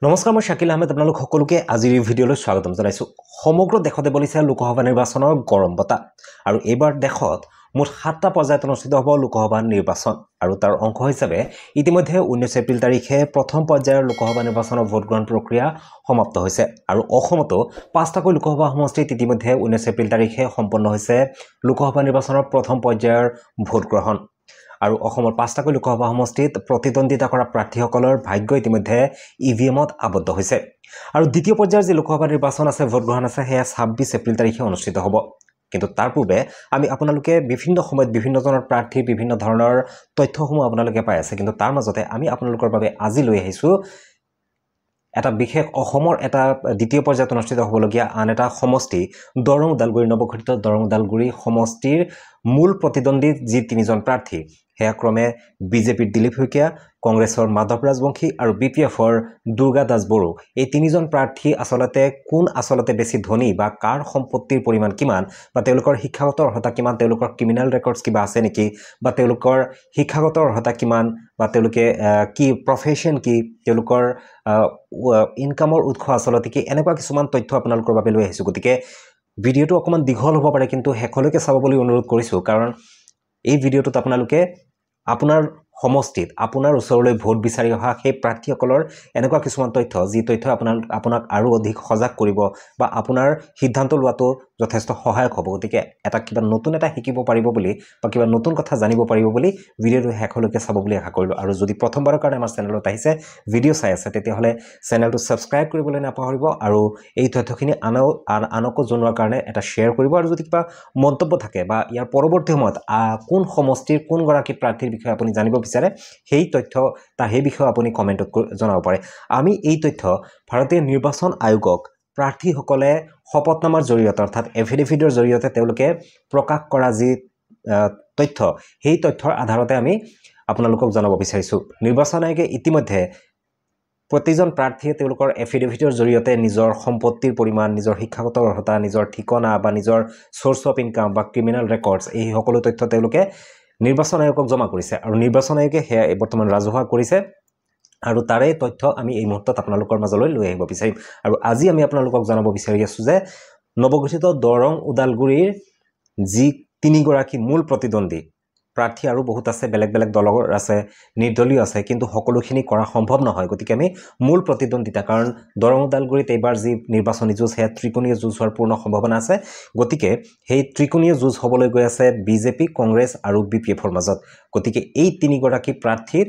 নমস্কাৰ মই শাকিল আহমেদ আপোনালোক সকলোকে আজিৰ এই ভিডিঅ'লৈ স্বাগতম জনাইছোঁ। সমগ্ৰ দেশতে বলিছে লোকসভা নিৰ্বাচনৰ গৰম বতাহ আৰু এইবাৰ দেশত মুঠ 7টা পৰ্যায়ত অনুষ্ঠিত হ'ব লোকসভা নিৰ্বাচন আৰু তাৰ অংশ হিচাপে ইতিমধ্যে 19 এপ্ৰিল তাৰিখে প্ৰথম পৰ্যায়ৰ লোকসভা নিৰ্বাচনৰ ভোট গ্ৰহণ প্ৰক্ৰিয়া সমাপ্ত হৈছে আৰু অসমতো 5টাকৈ লোকসভা সমষ্টিত ইতিমধ্যে 19 এপ্ৰিল তাৰিখে সম্পন্ন হৈছে লোকসভা নিৰ্বাচনৰ প্ৰথম পৰ্যায়ৰ ভোট গ্ৰহণ আৰু অসমৰ 5টাকৈ লোকসভা সমষ্টিত প্ৰতিদ্বন্দ্বিতা কৰা প্ৰাৰ্থীসকলৰ ভাগ্য ইতিমধ্যে ইভিএমত আবদ্ধ হৈছে আৰু দ্বিতীয় পৰ্যায়ৰ যে লোকসভা নিৰ্বাচন আছে ভোট গ্ৰহণ আছে সেয়া 26 এপ্ৰিল তাৰিখে অনুষ্ঠিত হ'ব। কিন্তু তাৰ পূৰ্বে আমি আপোনালোকে বিভিন্ন সময়ত বিভিন্ন জনৰ প্ৰাৰ্থী বিভিন্ন ধৰণৰ তথ্যসমূহ আপোনালোকে পাই আছে, কিন্তু তাৰ মাজতে আমি আপোনালোকৰ বাবে আজি লৈ আহিছোঁ এটা বিশেষ অসমৰ এটা দ্বিতীয় পৰ্যায়ত অনুষ্ঠিত হ'বলগীয়া আন এটা সমষ্টি দৰং ওদালগুৰি নৱগঠিত দৰং ওদালগুৰি সমষ্টিৰ মূল প্ৰতিদ্বন্দ্বী যি তিনিজন প্ৰাৰ্থী সেয়া ক্ৰমে বিজেপিৰ দিলীপ শইকীয়া, কংগ্ৰেছৰ মাধৱ ৰাজবংশী আৰু বিপিএফৰ দুৰ্গা দাস বড়ো। এই তিনিজন প্ৰাৰ্থী কোন বেছি ধনী বা কাৰ সম্পত্তিৰ পৰিমাণ কিমান বা তেওঁলোকৰ শিক্ষাগত অৰ্হতা কিমান, তেওঁলোকৰ ক্ৰিমিনেল ৰেকৰ্ডছ কিবা আছে নেকি বা তেওঁলোকৰ শিক্ষাগত অৰ্হতা কিমান বা তেওঁলোকে কি প্ৰফেশ্যন কি, তেওঁলোকৰ ইনকামৰ উৎস কি, এনেকুৱা কিছুমান তথ্য আপোনালোকৰ বাবে লৈ আহিছোঁ। গতিকে ভিডিঅ'টো অকণমান দীঘল হ'ব পাৰে, কিন্তু শেষলৈকে চাব বুলি অনুৰোধ কৰিছোঁ, কাৰণ এই ভিডিঅ'টোত আপোনালোকে আপোনাৰ সমষ্টিত আপোনাৰ ওচৰলৈ ভোট বিচাৰি অহা সেই প্ৰাৰ্থীসকলৰ এনেকুৱা কিছুমান তথ্য যি তথ্য আপোনাক আৰু অধিক সজাগ কৰিব বা আপোনাৰ সিদ্ধান্ত লোৱাটো যথেষ্ট সহায়ক হ'ব। গতিকে কিবা নতুন এটা শিকিব পাৰিব বুলি বা কিবা নতুন কথা জানিব পাৰিব বুলি ভিডিঅ'টো শেষলৈকে চাব বুলি আশা কৰিলোঁ। আৰু যদি প্ৰথমবাৰৰ কাৰণে আমাৰ চেনেলত আহিছে, ভিডিঅ' চাই আছে, তেতিয়াহ'লে চেনেলটো ছাবস্ক্ৰাইব কৰিবলৈ নাপাহৰিব আৰু এই তথ্যখিনি আনকো জনোৱাৰ কাৰণে এটা শ্বেয়াৰ কৰিব। আৰু যদি কিবা মন্তব্য থাকে বা ইয়াৰ পৰৱৰ্তী সময়ত কোন সমষ্টিৰ কোনগৰাকী প্ৰাৰ্থীৰ বিষয়ে আপুনি জানিব বিচাৰে সেই বিষয়ে আপুনি কমেণ্টত জনাব পাৰে। আমি এই তথ্য ভাৰতীয় নিৰ্বাচন আয়োগক প্ৰাৰ্থীসকলে শপতনামাৰ জৰিয়তে অৰ্থাৎ এফিডেভিটৰ জৰিয়তে তেওঁলোকে প্ৰকাশ কৰা যি তথ্য সেই তথ্যৰ আধাৰতে আমি আপোনালোকক জনাব বিচাৰিছোঁ। নিৰ্বাচন আয়োগে ইতিমধ্যে প্ৰতিজন প্ৰাৰ্থীয়ে তেওঁলোকৰ এফিডেভিটৰ জৰিয়তে নিজৰ সম্পত্তিৰ পৰিমাণ, নিজৰ শিক্ষাগত অৰ্হতা, নিজৰ ঠিকনা বা নিজৰ চ'ৰ্চ অফ ইনকাম বা ক্ৰিমিনেল ৰেকৰ্ডছ এই সকলো তথ্য তেওঁলোকে নিৰ্বাচন আয়োগক জমা কৰিছে আৰু নিৰ্বাচন আয়োগে সেয়া বৰ্তমান ৰাজহুৱা কৰিছে আৰু তাৰে তথ্য আমি এই মুহূৰ্তত আপোনালোকৰ মাজলৈ লৈ আহিব বিচাৰিম। আৰু আজি আমি আপোনালোকক জনাব বিচাৰি আছোঁ যে নৱগঠিত দৰং ওদালগুৰিৰ যি তিনিগৰাকী মূল প্ৰতিদ্বন্দ্বী প্ৰাৰ্থী আৰু বহুত আছে, বেলেগ বেলেগ দলৰ আছে, নিৰ্দলীয় আছে, কিন্তু সকলোখিনি কৰা সম্ভৱ নহয়। গতিকে আমি মূল প্ৰতিদ্বন্দ্বিতা, কাৰণ দৰং ওদালগুৰিত এইবাৰ যি নিৰ্বাচনী যুঁজ সেয়া ত্ৰিকোণীয় যুঁজ হোৱাৰ পূৰ্ণ সম্ভাৱনা আছে। গতিকে সেই ত্ৰিকোণীয় যুঁজ হ'বলৈ গৈ আছে বিজেপি, কংগ্ৰেছ আৰু বিপিএফৰ মাজত। গতিকে এই তিনিগৰাকী প্ৰাৰ্থীৰ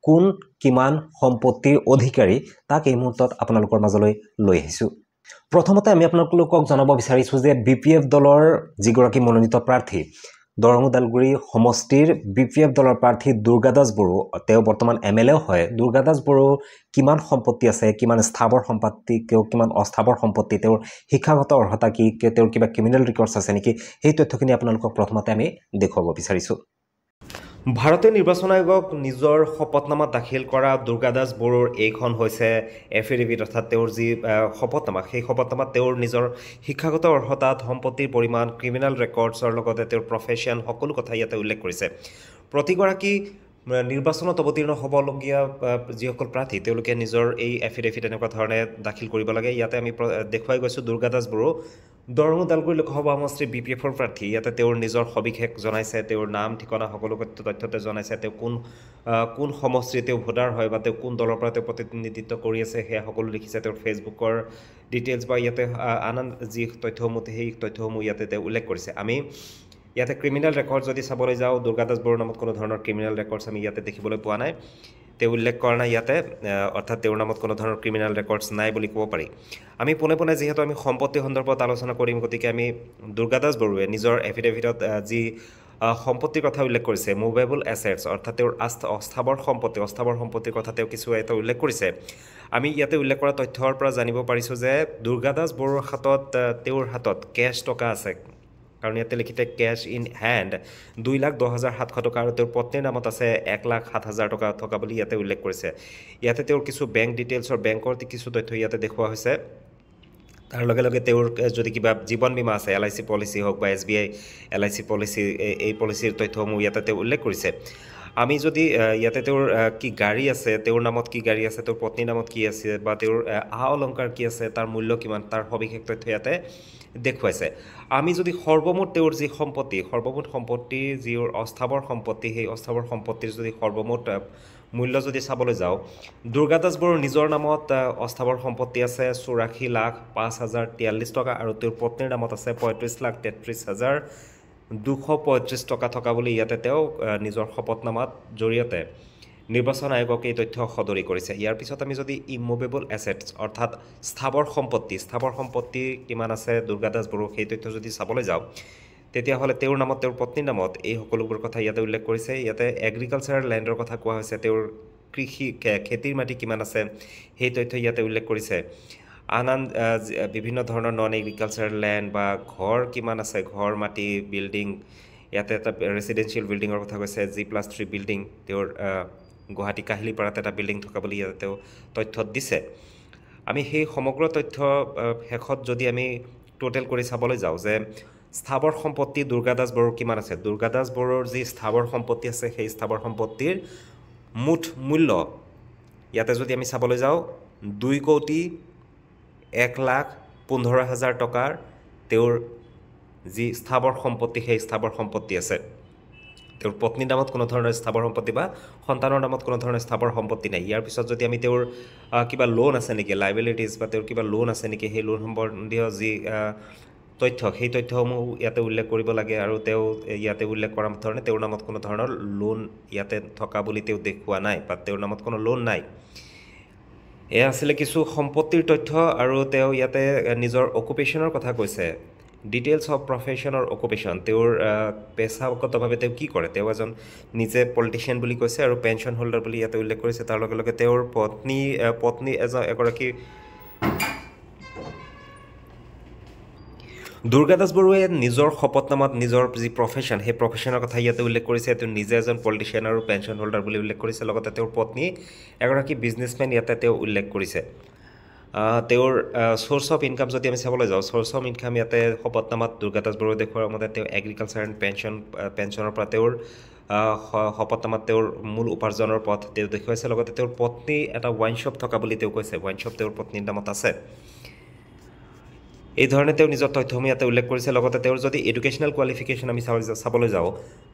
কোন কিমান সম্পত্তিৰ অধিকাৰী তাক এই মুহূৰ্তত আপোনালোকৰ মাজলৈ লৈ আহিছোঁ। প্ৰথমতে আমি আপোনালোকক জনাব বিচাৰিছোঁ যে বিপিএফ দলৰ যিগৰাকী মনোনীত প্ৰাৰ্থী দৰং ওদালগুৰি সমষ্টিৰ বিপিএফ দলৰ প্ৰাৰ্থী দুৰ্গা দাস বড়ো, তেওঁ বৰ্তমান MLA হয়। দুৰ্গা দাস বড়ো কিমান সম্পত্তি আছে, কিমান স্থাৱৰ সম্পত্তি, কিমান অস্থাৱৰ সম্পত্তি, তেওঁৰ শিক্ষাগত অৰ্হতা কি, তেওঁৰ কিবা ক্ৰিমিনেল ৰেকৰ্ডছ আছে নেকি, সেই তথ্যখিনি আপোনালোকক প্ৰথমতে আমি দেখুৱাব বিচাৰিছোঁ। ভাৰতীয় নিৰ্বাচন আয়োগক নিজৰ শপতনামাত দাখিল কৰা দুৰ্গা দাস বড়োৰ এইখন হৈছে এফিডেভিট, অৰ্থাৎ তেওঁৰ যি শপতনামা, সেই শপতনামাত তেওঁৰ নিজৰ শিক্ষাগত অৰ্হতাত, সম্পত্তিৰ পৰিমাণ, ক্ৰিমিনেল ৰেকৰ্ডছৰ লগতে তেওঁৰ প্ৰফেশ্যন সকলো কথা ইয়াতে উল্লেখ কৰিছে। প্ৰতিগৰাকী নিৰ্বাচনত অৱতীৰ্ণ হ'বলগীয়া যিসকল প্ৰাৰ্থী তেওঁলোকে নিজৰ এই এফিডেভিট এনেকুৱা ধৰণে দাখিল কৰিব লাগে। ইয়াতে আমি দেখুৱাই গৈছোঁ দুৰ্গা দাস বড়ো দৰং ওদালগুৰি লোকসভা সমষ্টিৰ বিপিএফৰ প্ৰাৰ্থী। ইয়াতে তেওঁৰ নিজৰ সবিশেষ জনাইছে, তেওঁৰ নাম ঠিকনা সকলো তথ্যতে জনাইছে, তেওঁ কোন সমষ্টিৰ তেওঁ ভোটাৰ হয় বা তেওঁ কোন দলৰ পৰা তেওঁ প্ৰতিনিধিত্ব কৰি আছে সেয়া সকলো লিখিছে। তেওঁৰ ফেচবুকৰ ডিটেইলছ বা ইয়াতে আন যি তথ্যসমূহ সেই তথ্যসমূহ ইয়াতে তেওঁ উল্লেখ কৰিছে। আমি ইয়াতে ক্ৰিমিনেল ৰেকৰ্ড যদি চাবলৈ যাওঁ, দুৰ্গা দাস বড়োৰ নামত কোনো ধৰণৰ ক্ৰিমিনেল ৰেকৰ্ডছ আমি ইয়াতে দেখিবলৈ পোৱা নাই, তেওঁ উল্লেখ কৰা নাই ইয়াতে, অৰ্থাৎ তেওঁৰ নামত কোনো ধৰণৰ ক্ৰিমিনেল ৰেকৰ্ডছ নাই বুলি ক'ব পাৰি। আমি পোনে পোনে যিহেতু আমি সম্পত্তি সন্দৰ্ভত আলোচনা কৰিম, গতিকে আমি দুৰ্গা দাস বড়োৱে নিজৰ এফিডেভিটত যি সম্পত্তিৰ কথা উল্লেখ কৰিছে, মুভেবল এছেটছ, অৰ্থাৎ তেওঁৰ অস্থাৱৰ সম্পত্তিৰ কথা তেওঁ কিছু এটা উল্লেখ কৰিছে। আমি ইয়াতে উল্লেখ কৰা তথ্যৰ পৰা জানিব পাৰিছোঁ যে দুৰ্গা দাস বড়োৰ তেওঁৰ হাতত কেছ টকা আছে, কাৰণ ইয়াতে লিখিছে কেছ ইন হেণ্ড 2,10,700 টকা আৰু তেওঁৰ পত্নীৰ নামত আছে 1,07,000 টকা থকা বুলি ইয়াতে উল্লেখ কৰিছে। ইয়াতে তেওঁৰ কিছু বেংক ডিটেইলছৰ বেংকৰ কিছু তথ্য ইয়াতে দেখুওৱা হৈছে। তাৰ লগে লগে তেওঁৰ যদি কিবা জীৱন বীমা আছে, LIC পলিচি হওক বা SBI LIC পলিচি, এই পলিচিৰ তথ্যসমূহ ইয়াতে তেওঁ উল্লেখ কৰিছে। আমি যদি ইয়াতে তেওঁৰ কি গাড়ী আছে, তেওঁৰ নামত কি গাড়ী আছে, তেওঁৰ পত্নীৰ নামত কি আছে, বা তেওঁৰ আ অলংকাৰ কি আছে, তাৰ মূল্য কিমান, তাৰ সবিশেষ তথ্য ইয়াতে দেখুৱাইছে। আমি যদি সৰ্বমুঠ তেওঁৰ যি সম্পত্তি, সৰ্বমুঠ সম্পত্তি যি অস্থাৱৰ সম্পত্তি, সেই অস্থাৱৰ সম্পত্তিৰ যদি সৰ্বমুঠ মূল্য যদি চাবলৈ যাওঁ, দুৰ্গা দাস বড়োৰ নিজৰ নামত অস্থাৱৰ সম্পত্তি আছে 84,05,043 টকা, আৰু তেওঁৰ পত্নীৰ নামত আছে 35,33,235 টকা থকা বুলি ইয়াতে তেওঁ নিজৰ শপতনামাৰ জৰিয়তে নিৰ্বাচন আয়োগক এই তথ্য সদৰি কৰিছে। ইয়াৰ পিছত আমি যদি ইমুভেবল এছেটছ অৰ্থাৎ স্থাৱৰ সম্পত্তি কিমান আছে দুৰ্গা দাস বড়ো, সেই তথ্য যদি চাবলৈ যাওঁ, তেতিয়াহ'লে তেওঁৰ নামত, তেওঁৰ পত্নীৰ নামত এই সকলোবোৰ কথা ইয়াতে উল্লেখ কৰিছে। ইয়াতে এগ্ৰিকালচাৰেল লেণ্ডৰ কথা কোৱা হৈছে, তেওঁৰ খেতিৰ মাটি কিমান আছে সেই তথ্য ইয়াতে উল্লেখ কৰিছে। আন বিভিন্ন ধৰণৰ নন এগ্ৰিকালচাৰেল লেণ্ড বা ঘৰ কিমান আছে, ঘৰ মাটি বিল্ডিং, ইয়াতে এটা ৰেচিডেঞ্চিয়েল বিল্ডিঙৰ কথা কৈছে, G+3 বিল্ডিং, তেওঁৰ গুৱাহাটী কাহিলীপাৰাত এটা বিল্ডিং থকা বুলি ইয়াতে তেওঁ তথ্যত দিছে। আমি সেই সমগ্ৰ তথ্য শেষত যদি আমি টোটেল কৰি চাবলৈ যাওঁ যে স্থাৱৰ সম্পত্তি দুৰ্গা দাস বড়োৰ কিমান আছে, দুৰ্গা দাস বড়োৰ যি স্থাৱৰ সম্পত্তি আছে সেই স্থাৱৰ সম্পত্তিৰ মুঠ মূল্য ইয়াতে যদি আমি চাবলৈ যাওঁ 2,01,15,000 টকাৰ তেওঁৰ যি স্থাৱৰ সম্পত্তি, সেই স্থাৱৰ সম্পত্তি আছে। তেওঁৰ পত্নীৰ নামত কোনো ধৰণৰ স্থাৱৰ সম্পত্তি বা সন্তানৰ নামত কোনো ধৰণৰ স্থাৱৰ সম্পত্তি নাই। ইয়াৰ পিছত যদি আমি তেওঁৰ কিবা লোন আছে নেকি, লাইবিলিটিজ বা তেওঁৰ কিবা লোন আছে নেকি, সেই লোন সম্বন্ধীয় যি তথ্য, সেই তথ্যসমূহ ইয়াতে উল্লেখ কৰিব লাগে। আৰু তেওঁ ইয়াতে উল্লেখ কৰা ধৰণে তেওঁৰ নামত কোনো ধৰণৰ লোন ইয়াতে থকা বুলি তেওঁ দেখুওৱা নাই, বা তেওঁৰ নামত কোনো লোন নাই। এয়া আছিলে কিছু সম্পত্তিৰ তথ্য। আৰু তেওঁ ইয়াতে নিজৰ অকুপেশ্যনৰ কথা কৈছে, details of profession or occupation, তেওঁৰ পেছাগতভাৱে তেওঁ কি কৰে। তেওঁ এজন নিজে পলিটিচিয়ান বুলি কৈছে আৰু পেঞ্চন হোল্ডাৰ বুলি ইয়াতে উল্লেখ কৰিছে। তাৰ লগে লগে তেওঁৰ পত্নী এগৰাকী দুৰ্গা দাস বড়োৱে নিজৰ শপতনামাত নিজৰ যি প্ৰফেশ্যন, সেই প্ৰফেশ্যনৰ কথা ইয়াতে উল্লেখ কৰিছে। তেওঁ নিজে এজন পলিটিচিয়ান আৰু পেঞ্চন হোল্ডাৰ বুলি উল্লেখ কৰিছে। লগতে তেওঁৰ পত্নী এগৰাকী বিজনেছমেন ইয়াতে তেওঁ উল্লেখ কৰিছে। তেওঁৰ চ'ৰ্চ অফ ইনকাম যদি আমি চাবলৈ যাওঁ, চ'ৰ্চ অফ ইনকাম ইয়াতে শপতনামাত দুৰ্গা দাস বড়োৱে দেখুওৱাৰ মতে তেওঁ এগ্ৰিকালচাৰ এণ্ড পেঞ্চনৰ পৰা তেওঁৰ শপতনামাত তেওঁৰ মূল উপাৰ্জনৰ পথ তেওঁ দেখুৱাইছে। লগতে তেওঁৰ পত্নী এটা ৱাইন শ্বপ থকা বুলি তেওঁ কৈছে, ৱাইন শ্বপ তেওঁৰ পত্নীৰ নামত আছে। এই ধৰণে তেওঁ নিজৰ তথ্যসমূহ ইয়াতে উল্লেখ কৰিছে। লগতে তেওঁৰ যদি এডুকেশ্যনেল কোৱালিফিকেশ্যন আমি চাবলৈ যাওঁ,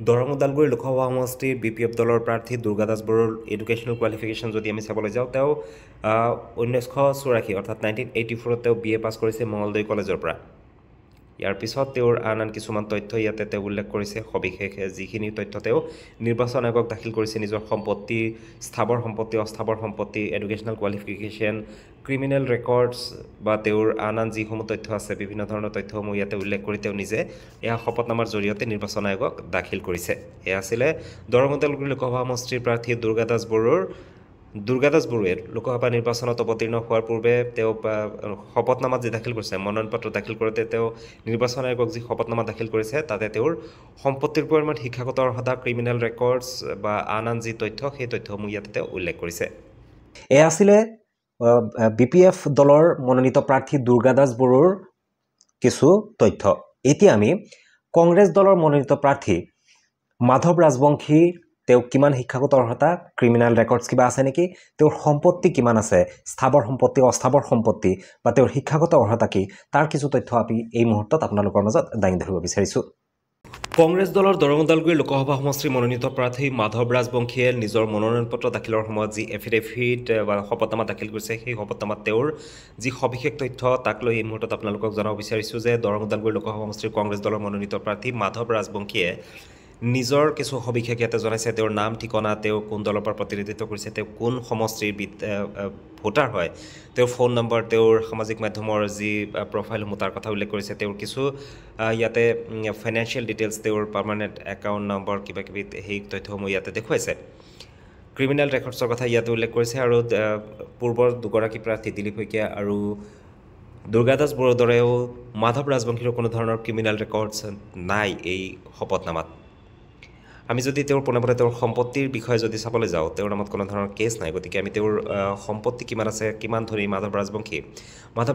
দৰং ওদালগুৰি লোকসভা সমষ্টিৰ BPF দলৰ প্ৰাৰ্থী দুৰ্গা দাস বড়োৰ এডুকেশ্যনেল কোৱালিফিকেশ্যন যদি আমি চাবলৈ যাওঁ, তেওঁ 1984 অৰ্থাৎ 1984 তেওঁ BA পাছ কৰিছে মঙলদৈ কলেজৰ পৰা। ইয়াৰ পিছত তেওঁৰ আন কিছুমান তথ্য ইয়াতে তেওঁ উল্লেখ কৰিছে। সবিশেষ যিখিনি তথ্য তেওঁ নিৰ্বাচন আয়োগক দাখিল কৰিছে, নিজৰ সম্পত্তি, স্থাৱৰ সম্পত্তি, অস্থাৱৰ সম্পত্তি, এডুকেশ্যনেল কোৱালিফিকেশ্যন, ক্ৰিমিনেল ৰেকৰ্ডছ বা তেওঁৰ আন যিসমূহ তথ্য আছে, বিভিন্ন ধৰণৰ তথ্যসমূহ ইয়াতে উল্লেখ কৰি তেওঁ নিজে এয়া শপতনামাৰ জৰিয়তে নিৰ্বাচন আয়োগক দাখিল কৰিছে। এয়া আছিলে দৰং ওদালগুৰি লোকসভা সমষ্টিৰ প্ৰাৰ্থী দুৰ্গা দাস বড়োৱে লোকসভা নিৰ্বাচনত অৱতীৰ্ণ হোৱাৰ পূৰ্বে তেওঁ শপতনামাত যি দাখিল কৰিছে, মনোনয়ন পত্ৰ দাখিল কৰোঁতে তেওঁ নিৰ্বাচন আয়োগক যি শপতনামা দাখিল কৰিছে, তাতে তেওঁৰ সম্পত্তিৰ পৰিমাণ, শিক্ষাগত অৰ্হতা, ক্ৰিমিনেল ৰেকৰ্ডছ বা আন যি তথ্য, সেই তথ্যসমূহ ইয়াতে তেওঁ উল্লেখ কৰিছে। এয়া আছিলে BPF দলৰ মনোনীত প্ৰাৰ্থী দুৰ্গা দাস বড়োৰ কিছু তথ্য। এতিয়া আমি কংগ্ৰেছ দলৰ মনোনীত প্ৰাৰ্থী মাধৱ ৰাজবংশী, তেওঁ কিমান শিক্ষাগত অৰ্হতা, ক্ৰিমিনেল ৰেকৰ্ডছ কিবা আছে নেকি, তেওঁৰ সম্পত্তি কিমান আছে, স্থাৱৰ সম্পত্তি, অস্থাৱৰ সম্পত্তি বা তেওঁৰ শিক্ষাগত অৰ্হতা কি, তাৰ কিছু তথ্য আমি এই মুহূৰ্তত আপোনালোকৰ মাজত দাঙি ধৰিব বিচাৰিছোঁ। কংগ্ৰেছ দলৰ দৰং ওদালগুৰি লোকসভা সমষ্টিৰ মনোনীত প্ৰাৰ্থী মাধৱ ৰাজবংশীয়ে নিজৰ মনোনয়ন পত্ৰ দাখিলৰ সময়ত যি এফিডেভিট বা শপতনামা দাখিল কৰিছে, সেই শপতনামাত তেওঁৰ যি সবিশেষ তথ্য তাক লৈ এই মুহূৰ্তত আপোনালোকক জনাব বিচাৰিছোঁ যে দৰং ওদালগুৰি লোকসভা সমষ্টিৰ কংগ্ৰেছ দলৰ মনোনীত প্ৰাৰ্থী মাধৱ ৰাজবংশীয়ে নিজৰ কিছু সবিশেষ ইয়াতে জনাইছে। তেওঁৰ নাম, ঠিকনা, তেওঁ কোন দলৰ পৰা প্ৰতিনিধিত্ব কৰিছে, তেওঁ কোন সমষ্টিৰ ভোটাৰ হয়, তেওঁৰ ফোন নম্বৰ, তেওঁৰ সামাজিক মাধ্যমৰ যি প্ৰফাইলসমূহ তাৰ কথা উল্লেখ কৰিছে। তেওঁৰ কিছু ইয়াতে ফাইনেন্সিয়েল ডিটেইলছ, তেওঁৰ পাৰ্মানেণ্ট একাউণ্ট নম্বৰ, কিবা কিবি সেই তথ্যসমূহ ইয়াতে দেখুৱাইছে। ক্ৰিমিনেল ৰেকৰ্ডছৰ কথা ইয়াতে উল্লেখ কৰিছে। আৰু পূৰ্বৰ দুগৰাকী প্ৰাৰ্থী দিলীপ শইকীয়া আৰু দুৰ্গা দাস বড়োৰ দৰেও মাধৱ ৰাজবংশীৰ কোনো ধৰণৰ ক্ৰিমিনেল ৰেকৰ্ডছ নাই এই শপতনামাত। আমি যদি তেওঁৰ পোনে পোনে তেওঁৰ সম্পত্তিৰ বিষয়ে যদি চাবলৈ যাওঁ তেওঁৰ নামত কোনো ধৰণৰ কেছ নাই গতিকে আমি তেওঁৰ সম্পত্তি কিমান আছে কিমান ধৰি মাধৱ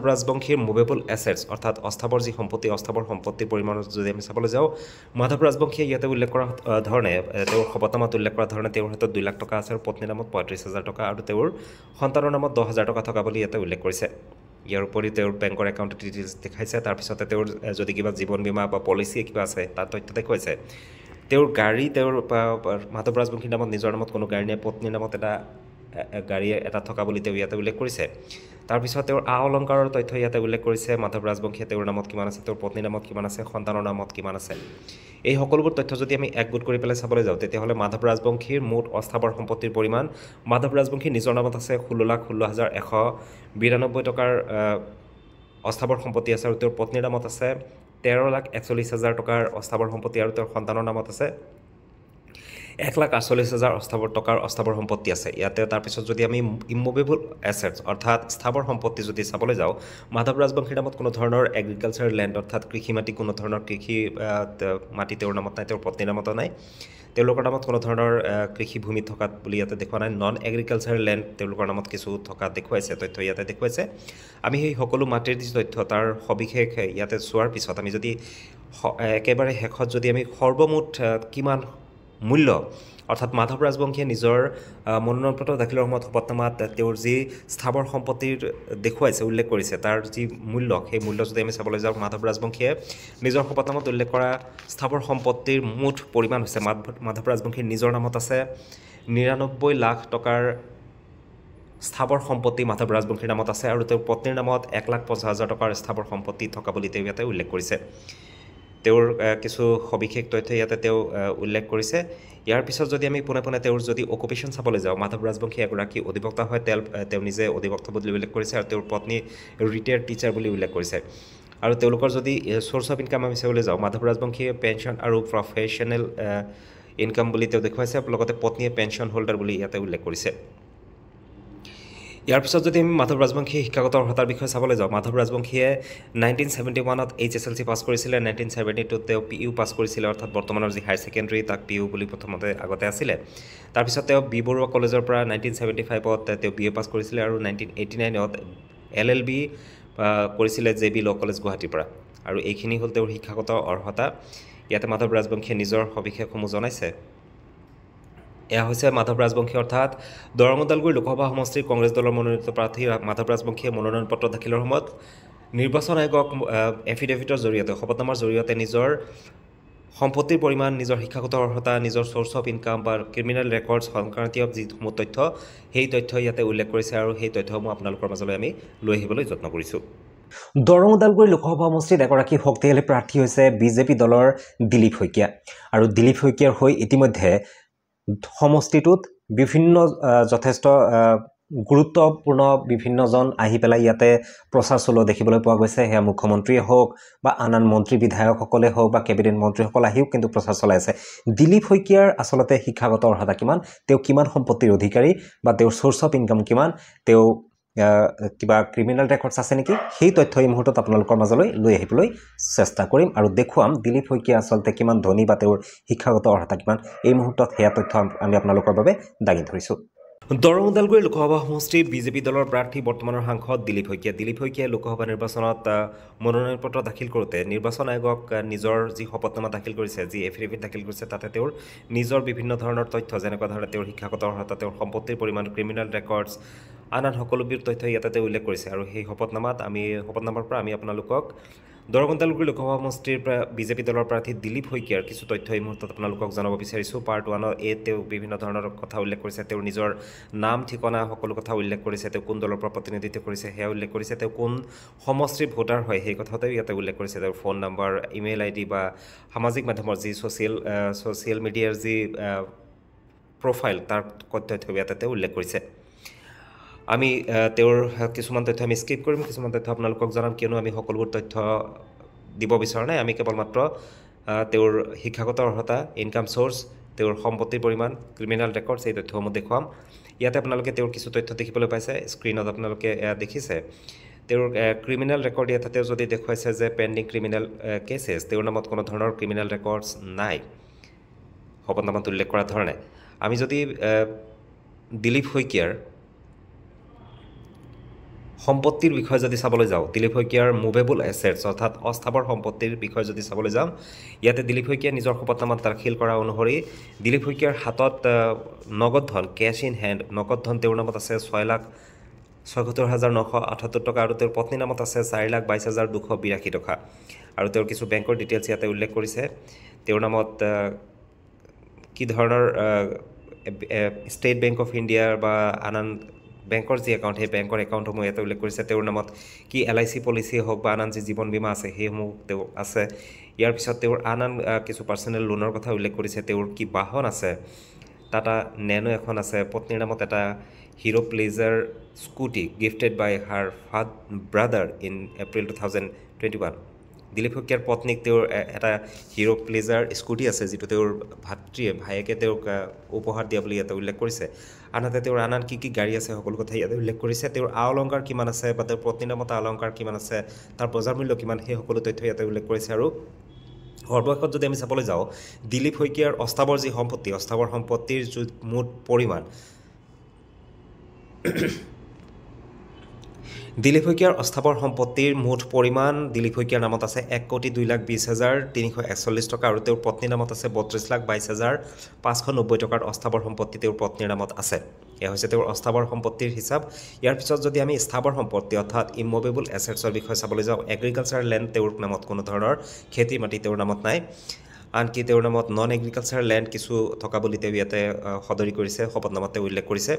ৰাজবংশীৰ মুভেবল এছেটছ অৰ্থাৎ অস্থাৱৰ যি সম্পত্তি অস্থাৱৰ সম্পত্তিৰ পৰিমাণ যদি আমি চাবলৈ যাওঁ মাধৱ ৰাজবংশীয়ে ইয়াতে উল্লেখ কৰা ধৰণে তেওঁৰ শপতনামাত উল্লেখ কৰা ধৰণে তেওঁৰ হাতত 2 লাখ টকা আছে আৰু পত্নীৰ নামত 35,000 টকা আৰু তেওঁৰ সন্তানৰ নামত 10,000 টকা থকা বুলি ইয়াতে উল্লেখ কৰিছে ইয়াৰ উপৰি তেওঁৰ বেংকৰ একাউণ্ট ডিটেইলছ দেখাইছে তাৰপিছতে তেওঁৰ যদি কিবা জীৱন বীমা বা পলিচি কিবা আছে তাৰ তথ্য দেখুৱাইছে তেওঁৰ গাড়ী তেওঁৰ মাধৱ ৰাজবংশীৰ নামত নিজৰ নামত কোনো গাড়ী নাই পত্নীৰ নামত গাড়ী এটা থকা বুলি তেওঁ ইয়াতে উল্লেখ কৰিছে তাৰপিছত তেওঁৰ অলংকাৰৰ তথ্য ইয়াতে উল্লেখ কৰিছে মাধৱ ৰাজবংশীয়ে তেওঁৰ নামত কিমান আছে তেওঁৰ পত্নীৰ নামত কিমান আছে সন্তানৰ নামত কিমান আছে এই সকলোবোৰ তথ্য যদি আমি একগোট কৰি পেলাই চাবলৈ যাওঁ তেতিয়াহ'লে মাধৱ ৰাজবংশীৰ মুঠ অস্থাৱৰ সম্পত্তিৰ পৰিমাণ মাধৱ ৰাজবংশীৰ নিজৰ নামত আছে 16,16,192 টকাৰ অস্থাৱৰ সম্পত্তি আছে আৰু তেওঁৰ পত্নীৰ নামত আছে 13,41,000 টকাৰ অস্থাৱৰ সম্পত্তি আৰু তেওঁৰ সন্তানৰ নামত আছে 1,48,000 টকাৰ অস্থাৱৰ সম্পত্তি আছে ইয়াতে তাৰপিছত যদি আমি ইমুভেবল এছেটছ অৰ্থাৎ স্থাৱৰ সম্পত্তি যদি চাবলৈ যাওঁ মাধৱ ৰাজবংশীৰ নামত কোনো ধৰণৰ এগ্ৰিকালচাৰ লেণ্ড অৰ্থাৎ কৃষি মাটি কোনো ধৰণৰ কৃষি মাটি তেওঁৰ নামত নাই তেওঁৰ পত্নীৰ নামতো নাই তেওঁলোকৰ নামত কোনো ধৰণৰ কৃষি ভূমি থকা বুলি ইয়াতে দেখুওৱা নাই নন এগ্ৰিকালচাৰ লেণ্ড তেওঁলোকৰ নামত কিছু থকা দেখুৱাইছে তথ্য ইয়াতে দেখুৱাইছে আমি সেই সকলো মাটিৰ যি তথ্য তাৰ সবিশেষ ইয়াতে চোৱাৰ পিছত আমি যদি একেবাৰে শেষত যদি আমি সৰ্বমুঠ কিমান মূল্য অৰ্থাৎ মাধৱ ৰাজবংশীয়ে নিজৰ মনোনয়ন পত্ৰ দাখিলৰ সময়ত শপতনামাত তেওঁৰ যি স্থাৱৰ সম্পত্তিৰ দেখুৱাইছে উল্লেখ কৰিছে তাৰ যি মূল্য সেই মূল্য যদি আমি চাবলৈ যাওঁ মাধৱ ৰাজবংশীয়ে নিজৰ শপতনামাত উল্লেখ কৰা স্থাৱৰ সম্পত্তিৰ মুঠ পৰিমাণ হৈছে মাধৱ ৰাজবংশীৰ নিজৰ নামত আছে 99 লাখ টকাৰ স্থাৱৰ সম্পত্তি মাধৱ ৰাজবংশীৰ নামত আছে আৰু তেওঁৰ পত্নীৰ নামত 1,50,000 টকাৰ স্থাৱৰ সম্পত্তি থকা বুলি তেওঁ ইয়াতে উল্লেখ কৰিছে তেওঁৰ কিছু সবিশেষ তথ্য ইয়াতে তেওঁ উল্লেখ কৰিছে ইয়াৰ পিছত যদি আমি পোনে পোনে তেওঁৰ যদি অকুপেশ্যন চাবলৈ যাওঁ মাধৱ ৰাজবংশী এগৰাকী অধিবক্তা হয় তেওঁ নিজে অধিবক্তা বুলি উল্লেখ কৰিছে আৰু তেওঁৰ পত্নী ৰিটায়াৰ্ড টিচাৰ বুলি উল্লেখ কৰিছে আৰু তেওঁলোকৰ যদি চ'ৰ্চ অফ ইনকাম আমি চাবলৈ যাওঁ মাধৱ ৰাজবংশীয়ে পেঞ্চন আৰু প্ৰফেশ্যনেল ইনকাম বুলি তেওঁ দেখুৱাইছে লগতে পত্নীয়ে পেঞ্চন হোল্ডাৰ বুলি ইয়াতে উল্লেখ কৰিছে ইয়াৰ পিছত যদি আমি মাধৱ ৰাজবংশীয়ে শিক্ষাগত অৰ্হতাৰ বিষয়ে চাবলৈ যাওঁ মাধৱ ৰাজবংশীয়ে 1971ত HSLC পাছ কৰিছিলে 1972ত তেওঁ PU পাছ কৰিছিলে অৰ্থাৎ বৰ্তমানৰ যি হায়াৰ ছেকেণ্ডেৰী তাক PU বুলি প্ৰথমতে আগতে আছিলে তাৰপিছত তেওঁ বি বৰুৱা কলেজৰ পৰা 1975ত তেওঁ BA পাছ কৰিছিলে আৰু 1989ত LLB কৰিছিলে JB ল কলেজ গুৱাহাটীৰ পৰা আৰু এইখিনি হ'ল তেওঁৰ শিক্ষাগত অৰ্হতা ইয়াতে মাধৱ ৰাজবংশীয়ে নিজৰ সবিশেষসমূহ জনাইছে এয়া হৈছে মাধৱ ৰাজবংশী অৰ্থাৎ দৰং ওদালগুৰি লোকসভা সমষ্টিৰ কংগ্ৰেছ দলৰ মনোনীত প্ৰাৰ্থী মাধৱ ৰাজবংশীয়ে মনোনয়ন পত্ৰ দাখিলৰ সময়ত নিৰ্বাচন আয়োগক এফিডেভিটৰ জৰিয়তে শপতনামাৰ জৰিয়তে নিজৰ সম্পত্তিৰ পৰিমাণ নিজৰ শিক্ষাগত অৰ্হতা নিজৰ চ'ৰ্চ অফ ইনকাম বা ক্ৰিমিনেল ৰেকৰ্ডছ সংক্ৰান্তীয় যিসমূহ তথ্য সেই তথ্য ইয়াতে উল্লেখ কৰিছে আৰু সেই তথ্যসমূহ আপোনালোকৰ মাজলৈ আমি লৈ আহিবলৈ যত্ন কৰিছোঁ দৰং ওদালগুৰি লোকসভা সমষ্টিত এগৰাকী শক্তিশালী প্ৰাৰ্থী হৈছে বিজেপি দলৰ দিলীপ শইকীয়া আৰু দিলীপ শইকীয়াৰ হৈ ইতিমধ্যে সমষ্টিটোত বিভিন্ন যথেষ্ট গুৰুত্বপূৰ্ণ বিভিন্নজন আহি পেলাই ইয়াতে প্ৰচাৰ চলোৱা দেখিবলৈ পোৱা গৈছে সেয়া মুখ্যমন্ত্ৰীয়ে হওক বা আন মন্ত্ৰী বিধায়কসকলে হওক বা কেবিনেট মন্ত্ৰীসকল আহিও কিন্তু প্ৰচাৰ চলাই আছে দিলীপ শইকীয়াৰ আচলতে শিক্ষাগত অৰ্হতা কিমান তেওঁ কিমান সম্পত্তিৰ অধিকাৰী বা তেওঁৰ চ'ৰ্চ অফ ইনকাম কিমান তেওঁ কিবা ক্ৰিমিনেল ৰেকৰ্ডছ আছে নেকি সেই তথ্য এই মুহূৰ্তত আপোনালোকৰ মাজলৈ লৈ আহিবলৈ চেষ্টা কৰিম আৰু দেখুৱাম দিলীপ শইকীয়া আচলতে কিমান ধনী বা তেওঁৰ শিক্ষাগত অৰ্হতা কিমান এই মুহূৰ্তত সেয়া তথ্য আমি আপোনালোকৰ বাবে দাঙি ধৰিছোঁ দৰং ওদালগুৰি লোকসভা সমষ্টিৰ বিজেপি দলৰ প্ৰাৰ্থী বৰ্তমানৰ সাংসদ দিলীপ শইকীয়াই লোকসভা নিৰ্বাচনত মনোনয়ন পত্ৰ দাখিল কৰোঁতে নিৰ্বাচন আয়োগক নিজৰ যি শপতনামা দাখিল কৰিছে যি এফিডেভিট দাখিল কৰিছে তাতে তেওঁৰ নিজৰ বিভিন্ন ধৰণৰ তথ্য যেনেকুৱা ধৰণে তেওঁৰ শিক্ষাগত অৰ্হতা তেওঁৰ সম্পত্তিৰ পৰিমাণ ক্ৰিমিনেল ৰেকৰ্ডছ আন সম্পূৰ্ণবোৰ তথ্য ইয়াতে তেওঁ উল্লেখ কৰিছে আৰু সেই শপতনামাৰ পৰা আমি আপোনালোকক দৰং ওদালগুৰি লোকসভা সমষ্টিৰ বিজেপি দলৰ প্ৰাৰ্থী দিলীপ শইকীয়াৰ কিছু তথ্য এই মুহূৰ্তত আপোনালোকক জনাব বিচাৰিছোঁ পাৰ্ট 1 তেওঁ বিভিন্ন ধৰণৰ কথা উল্লেখ কৰিছে তেওঁৰ নিজৰ নাম ঠিকনা সকলো কথা উল্লেখ কৰিছে তেওঁ কোন দলৰ পৰা প্ৰতিনিধিত্ব কৰিছে সেয়া উল্লেখ কৰিছে তেওঁ কোন সমষ্টিৰ ভোটাৰ হয় সেই কথাটোও ইয়াতে উল্লেখ কৰিছে তেওঁৰ ফোন নম্বৰ ইমেইল ID বা সামাজিক মাধ্যমৰ যি ছ'চিয়েল মিডিয়াৰ যি প্ৰফাইল তাৰ তথ্য ইয়াতে তেওঁ উল্লেখ কৰিছে আমি তেওঁৰ কিছুমান তথ্য আমি স্কিপ কৰিম কিছুমান তথ্য আপোনালোকক জনাম কিয়নো আমি সকলোবোৰ তথ্য দিব বিচৰা নাই আমি কেৱল মাত্ৰ তেওঁৰ শিক্ষাগত অৰ্হতা ইনকাম চ'ৰ্চ তেওঁৰ সম্পত্তিৰ পৰিমাণ ক্ৰিমিনেল ৰেকৰ্ডছ এই তথ্যসমূহ দেখুৱাম ইয়াতে আপোনালোকে তেওঁৰ কিছু তথ্য দেখিবলৈ পাইছে স্ক্ৰীনত আপোনালোকে দেখিছে তেওঁৰ ক্ৰিমিনেল ৰেকৰ্ড ইয়াতে তেওঁ যদি দেখুৱাইছে যে পেণ্ডিং ক্ৰিমিনেল কেছেছ তেওঁৰ নামত কোনো ধৰণৰ ক্ৰিমিনেল ৰেকৰ্ডছ নাই শপতনামাত উল্লেখ কৰাৰ ধৰণে আমি যদি দিলীপ শইকীয়াৰ সম্পত্তিৰ বিষয়ে যদি চাবলৈ যাওঁ দিলীপ শইকীয়াৰ মুভেবল এছেটছ অৰ্থাৎ অস্থাৱৰ সম্পত্তিৰ বিষয়ে যদি চাবলৈ যাওঁ ইয়াতে দিলীপ শইকীয়াই নিজৰ শপতনামাত দাখিল কৰা অনুসৰি দিলীপ শইকীয়াৰ হাতত নগদ ধন কেছ ইন হেণ্ড নগদ ধন তেওঁৰ নামত আছে 6,76,978 টকা আৰু তেওঁৰ পত্নীৰ নামত আছে 4,22,282 টকা আৰু তেওঁৰ কিছু বেংকৰ ডিটেইলছ ইয়াতে উল্লেখ কৰিছে তেওঁৰ নামত কি ধৰণৰ ষ্টেট বেংক অফ ইণ্ডিয়াৰ বা আন বেংকৰ যি একাউণ্ট সেই বেংকৰ একাউণ্টসমূহ ইয়াতে উল্লেখ কৰিছে তেওঁৰ নামত কি LIC পলিচি হওক বা আন যি জীৱন বীমা আছে সেইসমূহ তেওঁ আছে ইয়াৰ পিছত তেওঁৰ আন কিছু পাৰ্চনেল লোনৰ কথা উল্লেখ কৰিছে তেওঁৰ কি বাহন আছে টাটা নেনো এখন আছে পত্নীৰ নামত এটা Hero Pleasure scooty gifted by her brother in April 2021 Dilip শইকীয়াৰ পত্নীক তেওঁৰ এটা হিৰো প্লেজাৰ স্কুটি আছে যিটো তেওঁৰ ভায়েকে তেওঁক উপহাৰ দিয়া বুলি ইয়াতে উল্লেখ কৰিছে আনহাতে তেওঁৰ আন কি কি গাড়ী আছে সকলো কথা ইয়াতে উল্লেখ কৰিছে তেওঁৰ অলংকাৰ কিমান আছে বা তেওঁৰ পত্নীৰ নামত অলংকাৰ কিমান আছে তাৰ বজাৰ মূল্য কিমান সেই সকলো তথ্য ইয়াতে উল্লেখ কৰিছে আৰু সৰ্বশেষত যদি আমি চাবলৈ যাওঁ দিলীপ শইকীয়াৰ অস্থাৱৰ যি সম্পত্তি অস্থাৱৰ সম্পত্তিৰ মুঠ পৰিমাণ দিলীপ শইকীয়াৰ অস্থাৱৰ সম্পত্তিৰ মুঠ পৰিমাণ দিলীপ শইকীয়াৰ নামত আছে 1,02,20,341 টকা আৰু তেওঁৰ পত্নীৰ নামত আছে 32,22,590 টকাৰ অস্থাৱৰ সম্পত্তি তেওঁৰ পত্নীৰ নামত আছে এয়া হৈছে তেওঁৰ অস্থাৱৰ সম্পত্তিৰ হিচাপ ইয়াৰ পিছত যদি আমি স্থাৱৰ সম্পত্তি অৰ্থাৎ ইমুভেবল এছেটছৰ বিষয়ে চাবলৈ যাওঁ এগ্ৰিকালচাৰ লেণ্ড তেওঁৰ নামত কোনো ধৰণৰ খেতি মাটি তেওঁৰ নামত নাই আনকি তেওঁৰ নামত নন এগ্ৰিকালচাৰ লেণ্ড কিছু থকা বুলি তেওঁ ইয়াতে সদৰি কৰিছে শপতনামাত তেওঁ উল্লেখ কৰিছে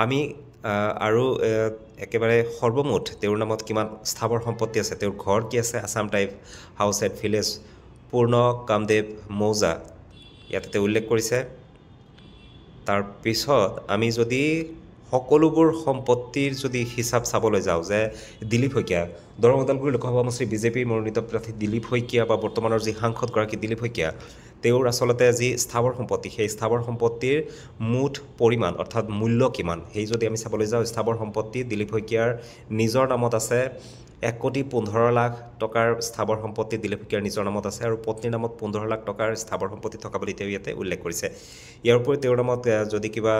আমি আৰু একেবাৰে সৰ্বমুঠ তেওঁৰ নামত কিমান স্থাৱৰ সম্পত্তি আছে তেওঁৰ ঘৰ কি আছে Assam type house at village পূৰ্ণ কামদেৱ মৌজা ইয়াতে তেওঁ উল্লেখ কৰিছে তাৰ পিছত আমি যদি সকলোবোৰ সম্পত্তিৰ যদি হিচাপ চাবলৈ যাওঁ যে দিলীপ শইকীয়া দৰং ওদালগুৰি লোকসভা সমষ্টিৰ বিজেপিৰ মনোনীত প্ৰাৰ্থী দিলীপ শইকীয়া বা বৰ্তমানৰ যি সাংসদগৰাকী দিলীপ শইকীয়া তেওঁৰ আচলতে যি স্থাৱৰ সম্পত্তি সেই স্থাৱৰ সম্পত্তিৰ মুঠ পৰিমাণ অৰ্থাৎ মূল্য কিমান সেই যদি আমি চাবলৈ যাওঁ স্থাৱৰ সম্পত্তি দিলীপ শইকীয়াৰ নিজৰ নামত আছে 1,15,00,000 টকাৰ স্থাৱৰ সম্পত্তি দিলীপ শইকীয়াৰ নিজৰ নামত আছে আৰু পত্নীৰ নামত 15 লাখ টকাৰ স্থাৱৰ সম্পত্তি থকা বুলি তেওঁ ইয়াতে উল্লেখ কৰিছে ইয়াৰ উপৰি তেওঁৰ নামত যদি কিবা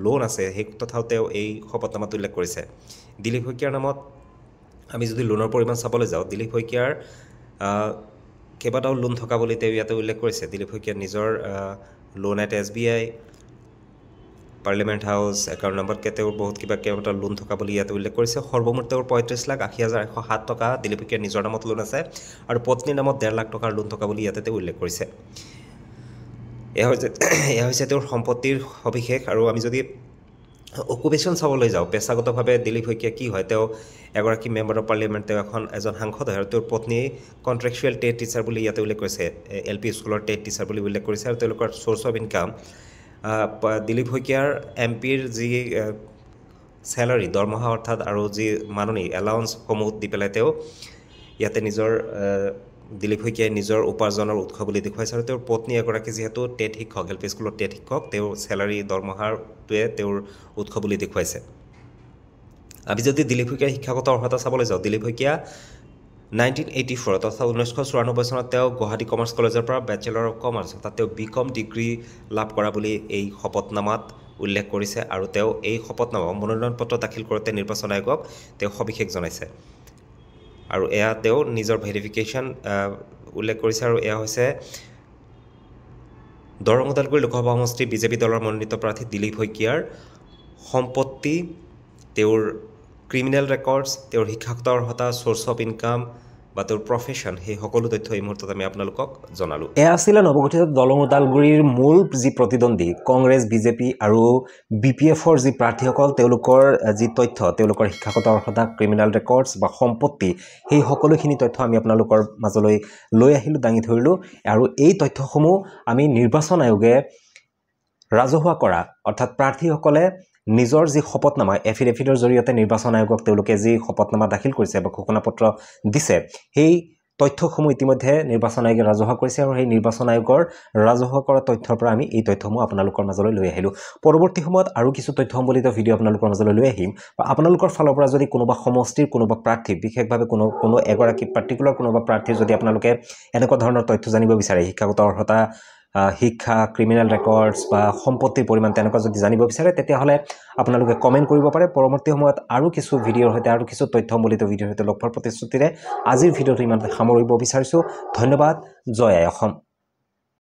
লোন আছে সেই তথাও তেওঁ এই শপতনামাত উল্লেখ কৰিছে দিলীপ শইকীয়াৰ নামত আমি যদি লোনৰ পৰিমাণ চাবলৈ যাওঁ দিলীপ শইকীয়াৰ কেইবাটাও লোন থকা বুলি তেওঁ ইয়াতে উল্লেখ কৰিছে দিলীপ শইকীয়াৰ নিজৰ loan at SBI parliament house account নম্বৰকে তেওঁৰ বহুত কেইবাটা লোন থকা বুলি ইয়াতে উল্লেখ কৰিছে সৰ্বমুঠ তেওঁৰ 35,80,107 টকা দিলীপ শইকীয়াৰ নিজৰ নামত লোন আছে আৰু পত্নীৰ নামত 1.5 লাখ টকাৰ লোন থকা বুলি ইয়াতে তেওঁ উল্লেখ কৰিছে এয়া হৈছে তেওঁৰ সম্পত্তিৰ সবিশেষ আৰু আমি যদি অকুপেশ্যন চাবলৈ যাওঁ পেছাগতভাৱে দিলীপ শইকীয়া কি হয় তেওঁ এগৰাকী মেম্বাৰ অফ পাৰ্লিয়ামেণ্ট তেওঁ এজন সাংসদ হয় আৰু তেওঁৰ পত্নী কণ্ট্ৰেকচুৱেল টেট টিচাৰ বুলি ইয়াতে উল্লেখ কৰিছে LP স্কুলৰ টেট টিচাৰ বুলি উল্লেখ কৰিছে আৰু তেওঁলোকৰ চ'ৰ্চ অফ ইনকাম দিলীপ শইকীয়াৰ MPৰ যি চেলাৰী দৰমহা অৰ্থাৎ আৰু যি মাননি এলাউন্সসমূহ দি পেলাই তেওঁ ইয়াতে নিজৰ দিলীপ শইকীয়াই নিজৰ উপাৰ্জনৰ উৎস বুলি দেখুৱাইছে আৰু তেওঁৰ পত্নী এগৰাকী যিহেতু টেট শিক্ষক LP স্কুলৰ টেট শিক্ষক তেওঁৰ চেলাৰী দৰমহাটোৱে তেওঁৰ উৎস বুলি দেখুৱাইছে আমি যদি দিলীপ শইকীয়াৰ শিক্ষাগত অৰ্হতা চাবলৈ যাওঁ দিলীপ শইকীয়া 1984 অৰ্থাৎ 1994 চনত তেওঁ গুৱাহাটী কমাৰ্চ কলেজৰ পৰা বেচেলৰ অফ কমাৰ্চ অৰ্থাৎ তেওঁ BCom ডিগ্ৰী লাভ কৰা বুলি এই শপতনামাত উল্লেখ কৰিছে আৰু তেওঁ এই শপতনামা মনোনয়ন পত্ৰ দাখিল কৰোঁতে নিৰ্বাচন আয়োগক তেওঁ সবিশেষ জনাইছে আৰু এয়া তেওঁ নিজৰ ভেৰিফিকেশ্যন উল্লেখ কৰিছে আৰু এয়া হৈছে দৰং ওদালগুৰি লোকসভা সমষ্টিৰ বিজেপি দলৰ মনোনীত প্ৰাৰ্থী দিলীপ শইকীয়াৰ সম্পত্তি তেওঁৰ ক্ৰিমিনেল ৰেকৰ্ডছ তেওঁৰ শিক্ষাগত অৰ্হতা চ'ৰ্চ অফ ইনকাম বা তেওঁৰ প্ৰফেশ্যন সেই সকলো তথ্য এই মুহূৰ্তত আমি আপোনালোকক জনালোঁ এয়া আছিলে নৱগঠিত দৰং ওদালগুৰিৰ মূল যি প্ৰতিদ্বন্দ্বী কংগ্ৰেছ বিজেপি আৰু BPFৰ যি প্ৰাৰ্থীসকল তেওঁলোকৰ যি তথ্য তেওঁলোকৰ শিক্ষাগত অৰ্হতা ক্ৰিমিনেল ৰেকৰ্ডছ বা সম্পত্তি সেই সকলোখিনি তথ্য আমি আপোনালোকৰ মাজলৈ লৈ আহিলোঁ দাঙি ধৰিলোঁ আৰু এই তথ্যসমূহ আমি নিৰ্বাচন আয়োগে ৰাজহুৱা কৰা অৰ্থাৎ প্ৰাৰ্থীসকলে নিজৰ যি শপতনামা এফিডেভিটৰ জৰিয়তে নিৰ্বাচন আয়োগক তেওঁলোকে যি শপতনামা দাখিল কৰিছে বা ঘোষণাপত্ৰ দিছে সেই তথ্যসমূহ ইতিমধ্যে নিৰ্বাচন আয়োগে ৰাজহুৱা কৰিছে আৰু সেই নিৰ্বাচন আয়োগৰ ৰাজহুৱা কৰা তথ্যৰ পৰা আমি এই তথ্যসমূহ আপোনালোকৰ মাজলৈ লৈ আহিলোঁ পৰৱৰ্তী সময়ত আৰু কিছু তথ্য সম্বলিত ভিডিঅ' আপোনালোকৰ মাজলৈ লৈ আহিম বা আপোনালোকৰ ফালৰ পৰা যদি কোনোবা সমষ্টিৰ কোনোবা প্ৰাৰ্থী বিশেষভাৱে কোনো এগৰাকী পাৰ্টিকুলাৰ কোনোবা প্ৰাৰ্থীৰ যদি আপোনালোকে এনেকুৱা ধৰণৰ তথ্য জানিব বিচাৰে শিক্ষাগত অৰ্হতা শিক্ষা ক্ৰিমিনেল ৰেকৰ্ডছ বা সম্পত্তিৰ পৰিমাণ তেনেকুৱা যদি জানিব বিচাৰে তেতিয়াহ'লে আপোনালোকে কমেণ্ট কৰিব পাৰে পৰৱৰ্তী সময়ত আৰু কিছু ভিডিঅ'ৰ সৈতে আৰু কিছু তথ্যমূলিত ভিডিঅ'ৰ সৈতে লগ পোৱাৰ প্ৰতিশ্ৰুতিৰে আজিৰ ভিডিঅ'টো ইমানতে সামৰিব বিচাৰিছোঁ ধন্যবাদ জয় আই অসম